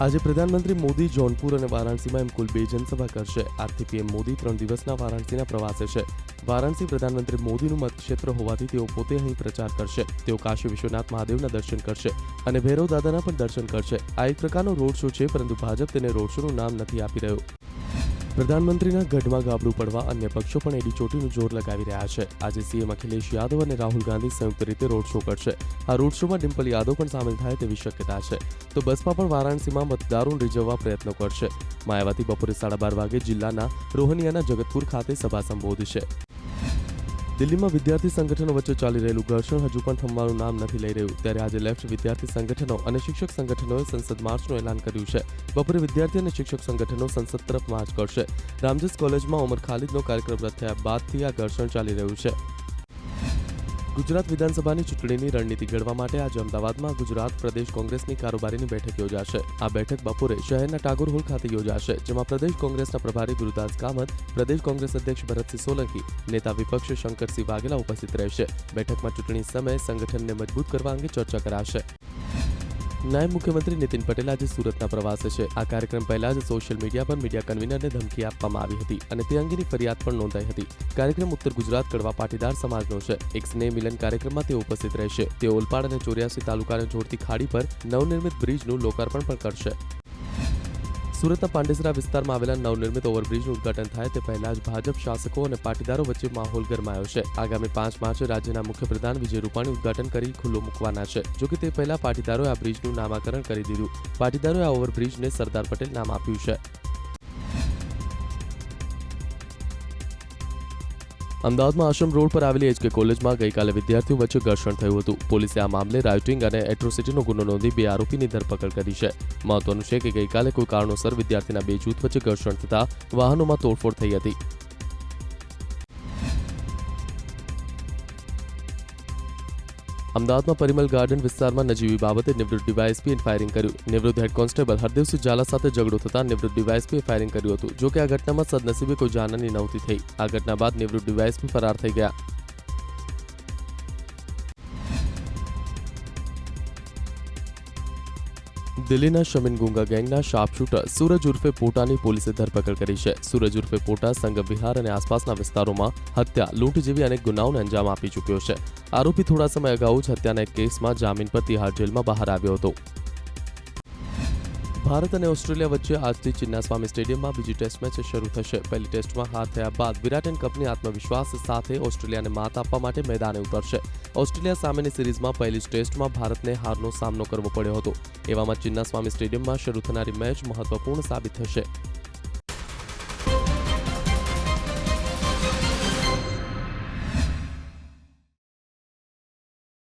આજે પ્રધાનમંત્રી મોદી જોનપુર અને વારાણસીમાં એમ કુલ 2 જનસભા કરશે. આજથી પીએમ મોદી 3 દિવસના વારાણસીના પ્રવાસે છે. વારાણસી પ્રધાનમંત્રી મોદીનું મતક્ષેત્ર હોવાથી તેઓ પોતે અહીં પ્રચાર કરશે. તેઓ કાશી વિશ્વનાથ મહાદેવના દર્શન કરશે અને ભૈરવ દાદાના પણ દર્શન કરશે. આ એક પ્રકારનો રોડ શો છે, પરંતુ ભાજપ તેને રોડ શોનું નામ નથી આપી રહ્યું. પ્રધાનમંત્રીના ગઢમાં ગાબડું પડવા અન્ય પક્ષો પણ એડી ચોટીનું જોર લગાવી રહ્યા છે. આજે સીએમ અખિલેશ યાદવ અને રાહુલ ગાંધી સંયુક્ત રીતે રોડ શો કરશે. આ રોડ શોમાં ડિમ્પલ યાદવ પણ સામેલ થાય તેવી શક્યતા છે. તો બસપા પણ વારાણસીમાં મતદારોને રીઝવવા પ્રયત્નો કરશે. માયાવતી બપોરે 12:30 વાગે જિલ્લાના રોહનિયાના જગતપુર ખાતે સભા સંબોધશે. દિલ્હીમાં વિદ્યાર્થી સંગઠનો વચ્ચે ચાલી રહેલું ઘર્ષણ હજુ પણ થમવાનું નામ નથી લઈ રહ્યું. ત્યારે આજે લેફ્ટ વિદ્યાર્થી સંગઠનો અને શિક્ષક સંગઠનોએ સંસદ માર્ચનું એલાન કર્યું છે. બપોરે વિદ્યાર્થી અને શિક્ષક સંગઠનો સંસદ તરફ માર્ચ કરશે. રામજસ કોલેજમાં ઉમર ખાલિદનો કાર્યક્રમ રદ થયા બાદથી આ ઘર્ષણ ચાલી રહ્યું છે. ગુજરાત વિધાનસભાની ચૂંટણીની રણનીતિ ઘડવા માટે આજે અમદાવાદમાં ગુજરાત પ્રદેશ કોંગ્રેસની કારોબારીની બેઠક યોજાશે. આ બેઠક બપોરે શહેરના ટાગોર હોલ ખાતે યોજાશે, જેમાં પ્રદેશ કોંગ્રેસના પ્રભારી ગુરુદાસ કામત, પ્રદેશ કોંગ્રેસ અધ્યક્ષ ભરતસિંહ સોલંકી, નેતા વિપક્ષ શંકરસિંહ વાઘેલા ઉપસ્થિત રહેશે. બેઠકમાં ચૂંટણી સમયે સંગઠનને મજબૂત કરવા અંગે ચર્ચા કરાશે. નાયબ મુખ્યમંત્રી નીતિન પટેલ આજે સુરતના પ્રવાસે છે. આ કાર્યક્રમ પહેલા જ સોશિયલ મીડિયા પર મીડિયા કન્વીનરને ધમકી આપવામાં આવી હતી અને તે અંગેની ફરિયાદ પણ નોંધાઈ હતી. કાર્યક્રમ ઉત્તર ગુજરાત કડવા પાટીદાર સમાજનો છે. એક સ્નેહ મિલન કાર્યક્રમમાં તેઓ ઉપસ્થિત રહેશે. તેઓ ઓલપાડ અને 84 તાલુકાને જોડતી ખાડી પર નવનિર્મિત બ્રિજનું લોકાર્પણ પણ કરશે. સુરતના પાંડેસરા વિસ્તારમાં આવેલા નવનિર્મિત ઓવરબ્રિજનું ઉદઘાટન થાય તે પહેલા જ ભાજપ શાસકો અને પાટીદારો વચ્ચે માહોલ ગરમાયો છે. આગામી 5 માર્ચે રાજ્યના મુખ્યપ્રધાન વિજય રૂપાણી ઉદઘાટન કરી ખુલ્લો મૂકવાના છે. જોકે તે પહેલા પાટીદારોએ આ બ્રિજનું નામાકરણ કરી દીધું. પાટીદારોએ આ ઓવરબ્રિજને સરદાર પટેલ નામ આપ્યું છે. અમદાવાદમાં આશ્રમ રોડ પર આવેલી એચકે કોલેજમાં ગઈકાલે વિદ્યાર્થીઓ વચ્ચે ઘર્ષણ થયું હતું. પોલીસે આ મામલે રાયોટિંગ અને એટ્રોસિટીનો ગુનો નોંધી 2 આરોપીની ધરપકડ કરી છે. મહત્વનું છે કે ગઈકાલે કોઈ કારણોસર વિદ્યાર્થીના 2 જૂથ વચ્ચે ઘર્ષણ થતા વાહનોમાં તોડફોડ થઈ હતી. અમદાવાદમાં પરિમલ ગાર્ડન વિસ્તારમાં નજીવી બાબતે નિવૃત્ત ડીવાયએસપીએ ફાયરિંગ કર્યું. નિવૃત્ત હેડ કોન્સ્ટેબલ હરદેવસિંહ ઝાલા સાથે ઝઘડો થતા નિવૃત્ત ડીવાયએસપીએ ફાયરિંગ કર્યું હતું. જોકે આ ઘટનામાં સદનસીબે કોઈ જાનહાની નહોતી થઈ. આ ઘટના બાદ નિવૃત્ત ડીવાયએસપી ફરાર થઈ ગયા. દિલ્હીના શમીન ગુંગા ગેંગના શાર્પ શૂટર સૂરજ ઉર્ફે પોટાની પોલીસે ધરપકડ કરી છે. સૂરજ ઉર્ફે પોટા સંગમ વિહાર અને આસપાસના વિસ્તારોમાં હત્યા, લૂંટ જેવી અનેક ગુનાઓને અંજામ આપી ચૂક્યો છે. આરોપી થોડા સમય અગાઉ જ હત્યાના એક કેસમાં જામીન પર તિહાડ જેલમાં બહાર આવ્યો હતો. ભારત અને ઓસ્ટ્રેલિયા વચ્ચે આજથી ચિન્નાસ્વામી સ્ટેડિયમમાં બીજી ટેસ્ટ મેચ શરૂ થશે. પહેલી ટેસ્ટમાં હાર થયા બાદ વિરાટ એન્ડ કંપની આત્મવિશ્વાસ સાથે ઓસ્ટ્રેલિયાને માત આપવા માટે મેદાને ઉતરશે. ઓસ્ટ્રેલિયા સામેની સિરીઝમાં પહેલી ટેસ્ટમાં ભારતને હારનો સામનો કરવો પડ્યો હતો. એવામાં ચિન્નાસ્વામી સ્ટેડિયમમાં શરૂ થનારી મેચ મહત્વપૂર્ણ સાબિત થશે.